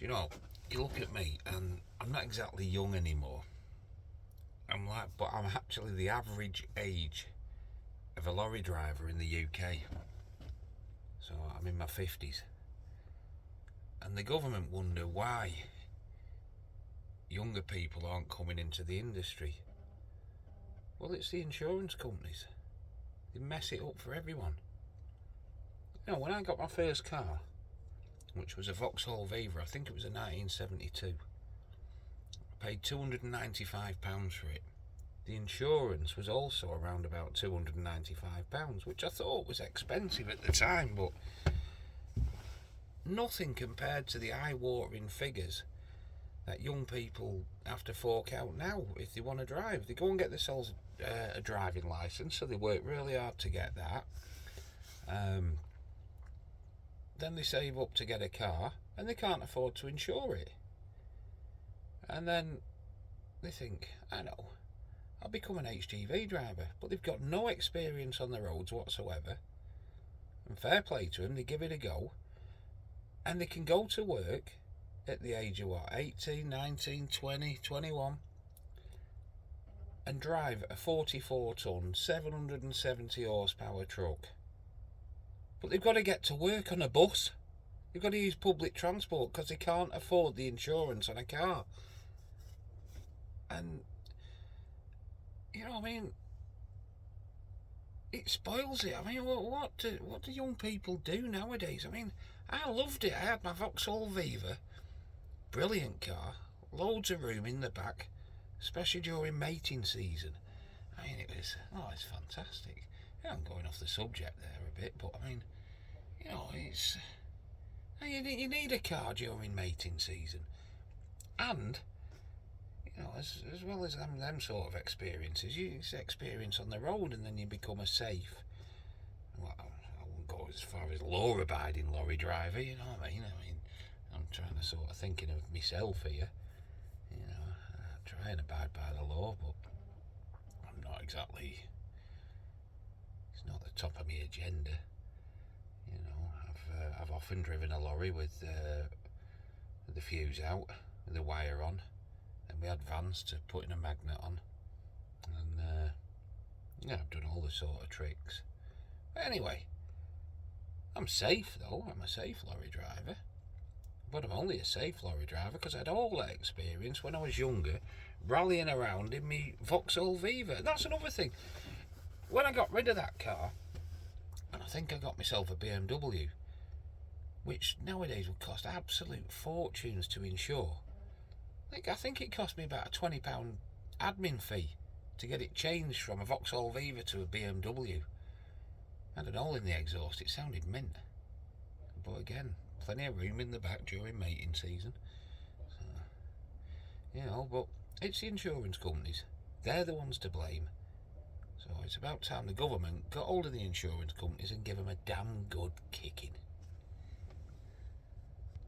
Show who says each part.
Speaker 1: Do you know, you look at me and I'm not exactly young anymore. But I'm actually the average age of a lorry driver in the UK. So I'm in my 50s. And the government wonder why younger people aren't coming into the industry. Well, it's the insurance companies. They mess it up for everyone. You know, when I got my first car, which was a Vauxhall Viva, I think it was a 1972, I paid £295 for it. The insurance was also around about £295, which I thought was expensive at the time, but nothing compared to the eye-watering figures that young people have to fork out now if they want to drive. They go and get themselves a driving licence, so they work really hard to get that. Then they save up to get a car, and they can't afford to insure it. And then they think, I know, I'll become an HGV driver, but they've got no experience on the roads whatsoever. And fair play to them, they give it a go, and they can go to work at the age of 18, 19, 20, 21, and drive a 44-ton, 770 horsepower truck. But they've got to get to work on a bus. They've got to use public transport because they can't afford the insurance on a car. And, you know, I mean, it spoils it. I mean, what do young people do nowadays? I mean, I loved it. I had my Vauxhall Viva. Brilliant car. Loads of room in the back, especially during mating season. I mean, it's fantastic. Yeah, I'm going off the subject there a bit, but I mean, you know, you need a car during mating season, and you know, as well as them sort of experiences, you experience on the road, and then you become a safe. Well, I won't go as far as law-abiding lorry driver, you know what I mean? I'm trying to sort of thinking of myself here. You know, I try and abide by the law, but I'm not exactly. It's not the top of my agenda. You know, I've often driven a lorry with the fuse out, with the wire on, and we had vans to put in a magnet on, and yeah, I've done all the sort of tricks. But anyway, I'm safe though. I'm a safe lorry driver. But I'm only a safe lorry driver because I had all that experience when I was younger, rallying around in my Vauxhall Viva. And that's another thing. When I got rid of that car, and I think I got myself a BMW, which nowadays would cost absolute fortunes to insure. I think it cost me about a £20 admin fee to get it changed from a Vauxhall Viva to a BMW. I had an hole in the exhaust. It sounded mint. But again, plenty of room in the back during mating season. So, you know, but it's the insurance companies. They're the ones to blame. So it's about time the government got hold of the insurance companies and give them a damn good kicking.